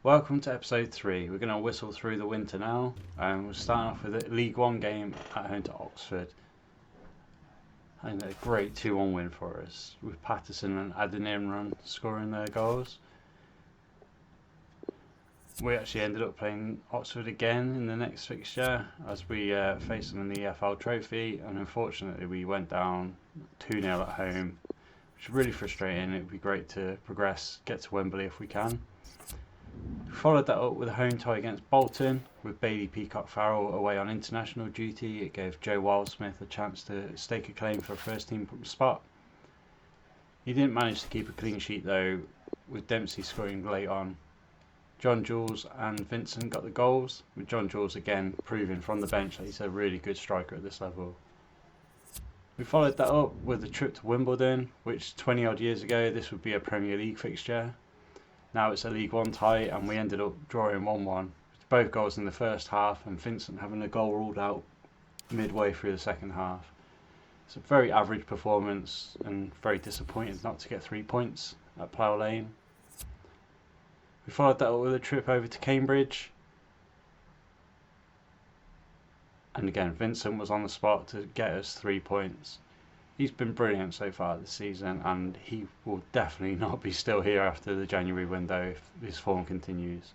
Welcome to episode 3. We're going to whistle through the winter now. We're starting off with a League One game at home to Oxford. And a great 2-1 win for us, with Patterson and Adeniran scoring their goals. We actually ended up playing Oxford again in the next fixture as we faced them in the EFL Trophy, and unfortunately we went down 2-0 at home, which is really frustrating. It would be great to progress, get to Wembley if we can. We followed that up with a home tie against Bolton, with Bailey Peacock-Farrell away on international duty. It gave Joe Wildsmith a chance to stake a claim for a first team spot. He didn't manage to keep a clean sheet though, with Dempsey scoring late on. John Jules and Vincent got the goals, with John Jules again proving from the bench that he's a really good striker at this level. We followed that up with a trip to Wimbledon, which 20 odd years ago this would be a Premier League fixture. Now it's a League One tie, and we ended up drawing 1-1. Both goals in the first half, and Vincent having a goal ruled out midway through the second half. It's a very average performance, and very disappointed not to get 3 points at Plough Lane. We followed that up with a trip over to Cambridge. And again, Vincent was on the spot to get us 3 points. He's been brilliant so far this season, and he will definitely not be still here after the January window if his form continues.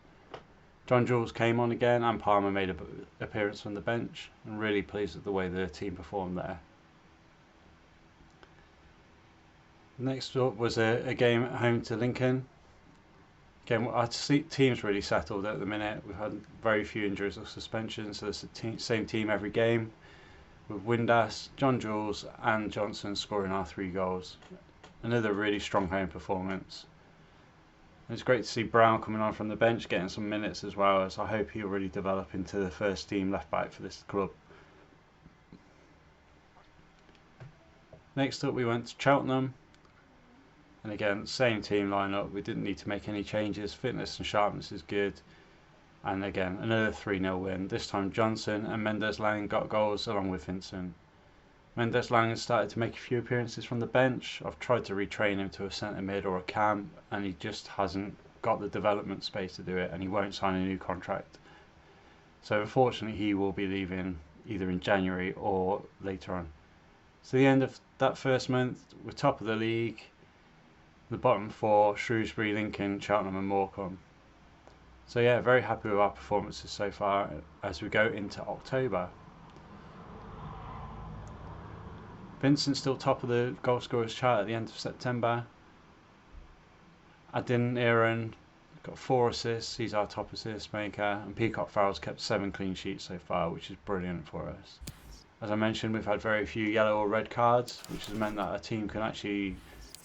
John Jules came on again, and Palmer made an appearance on the bench, and really pleased with the way the team performed there. Next up was a game at home to Lincoln. Again, our team's really settled at the minute. We've had very few injuries or suspensions, so it's the same team every game, with Windass, John Jules and Johnson scoring our 3 goals. Another really strong home performance. And it's great to see Brown coming on from the bench, getting some minutes as well, as I hope he'll really develop into the first team left back for this club. Next up we went to Cheltenham. And again, same team lineup. We didn't need to make any changes. Fitness and sharpness is good. And again, another 3-0 win. This time Johnson and Mendes-Lang got goals along with Vincent. Mendes-Lang has started to make a few appearances from the bench. I've tried to retrain him to a centre mid or a cam, and he just hasn't got the development space to do it, and he won't sign a new contract. So unfortunately he will be leaving either in January or later on. So the end of that first month, we're top of the league. The bottom 4, Shrewsbury, Lincoln, Cheltenham and Morecambe. So yeah, very happy with our performances so far as we go into October. Vincent's still top of the goal scorers chart at the end of September. Adeniran got 4 assists, he's our top assist maker, and Peacock-Farrell's kept 7 clean sheets so far, which is brilliant for us. As I mentioned, we've had very few yellow or red cards, which has meant that our team can actually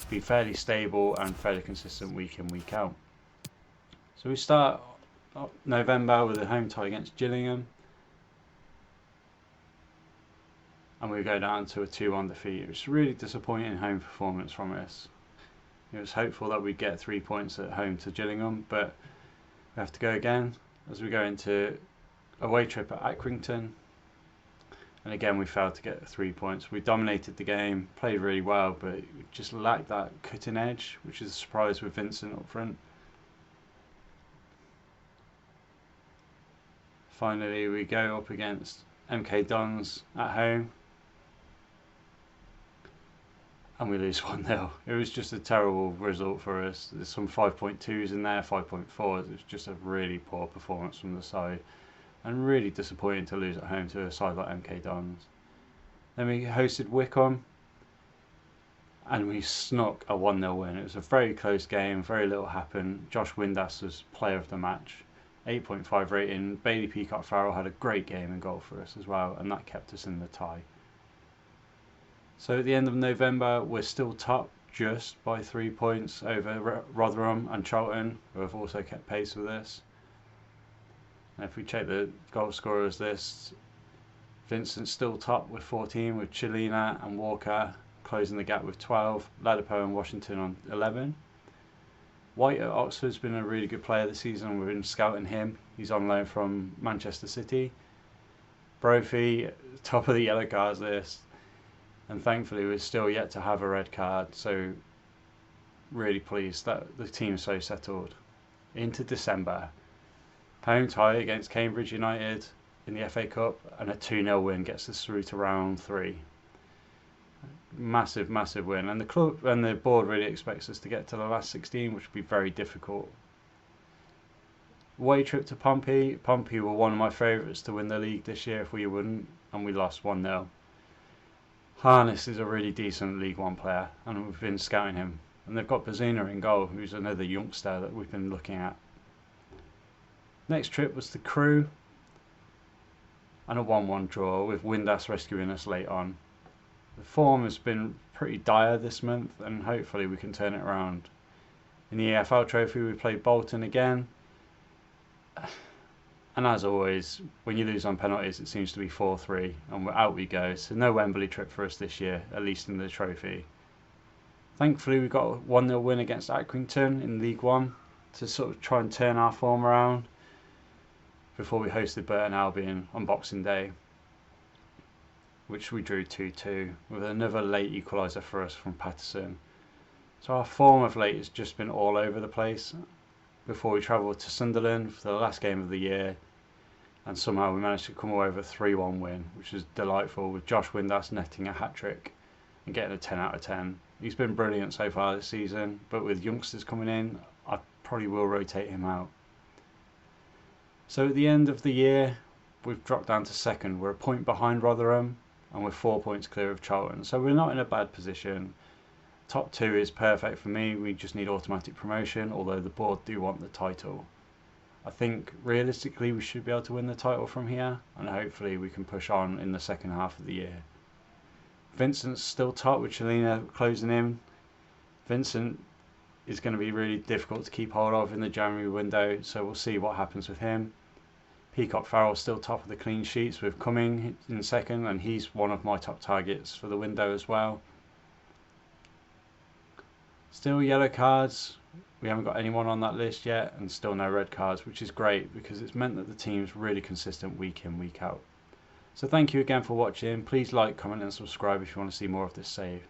be fairly stable and fairly consistent week in, week out. So we start November with a home tie against Gillingham, and we go down to a 2-1 defeat. It was a really disappointing home performance from us. It was hopeful that we'd get 3 points at home to Gillingham, but we have to go again as we go into a away trip at Accrington. And again, we failed to get 3 points. We dominated the game, played really well, but we just lacked that cutting edge, which is a surprise with Vincent up front. Finally, we go up against MK Dons at home, and we lose 1-0. It was just a terrible result for us. There's some 5.2s in there, 5.4s. It was just a really poor performance from the side, and really disappointing to lose at home to a side like MK Dons. Then we hosted Wycombe, and we snuck a 1-0 win. It was a very close game, very little happened. Josh Windass was player of the match. 8.5 rating. Bailey Peacock-Farrell had a great game in goal for us as well, and that kept us in the tie. So at the end of November, we're still top just by 3 points over Rotherham and Charlton, who have also kept pace with us. And if we check the goal scorers list, Vincent's still top with 14, with Chilina and Walker closing the gap with 12, Ladapo and Washington on 11. White at Oxford's been a really good player this season. We've been scouting him. He's on loan from Manchester City. Brophy, top of the yellow cards list. And thankfully we're still yet to have a red card. So really pleased that the team's so settled. into December. Home tie against Cambridge United in the FA Cup, and a 2-0 win gets us through to round 3. Massive, massive win, and the club and the board really expects us to get to the last 16, which would be very difficult. Away trip to Pompey. Pompey were one of my favourites to win the league this year if we wouldn't, and we lost 1-0. Harness is a really decent League One player, and we've been scouting him. And they've got Bazuna in goal, who's another youngster that we've been looking at. Next trip was the Crew, and a 1-1 draw with Windass rescuing us late on. The form has been pretty dire this month, and hopefully we can turn it around. In the EFL Trophy we played Bolton again, and as always, when you lose on penalties it seems to be 4-3, and out we go. So no Wembley trip for us this year, at least in the trophy. Thankfully we got a 1-0 win against Accrington in League One to sort of try and turn our form around before we hosted Burton Albion on Boxing Day, which we drew 2-2 with another late equaliser for us from Patterson. So our form of late has just been all over the place before we travelled to Sunderland for the last game of the year, and somehow we managed to come away with a 3-1 win, which was delightful, with Josh Windass netting a hat-trick and getting a 10 out of 10. He's been brilliant so far this season, but with youngsters coming in I probably will rotate him out. So at the end of the year we've dropped down to second. We're a point behind Rotherham, and we're 4 points clear of Charlton, so we're not in a bad position. Top 2 is perfect for me. We just need automatic promotion, although the board do want the title. I think realistically we should be able to win the title from here, and hopefully we can push on in the second half of the year. Vincent's still top with Chelina closing in. Vincent is going to be really difficult to keep hold of in the January window, so we'll see what happens with him. Peacock Farrell's still top of the clean sheets with Cumming in second, and he's one of my top targets for the window as well. Still yellow cards, we haven't got anyone on that list yet, and still no red cards, which is great because it's meant that the team's really consistent week in, week out. So thank you again for watching. Please like, comment and subscribe if you want to see more of this save.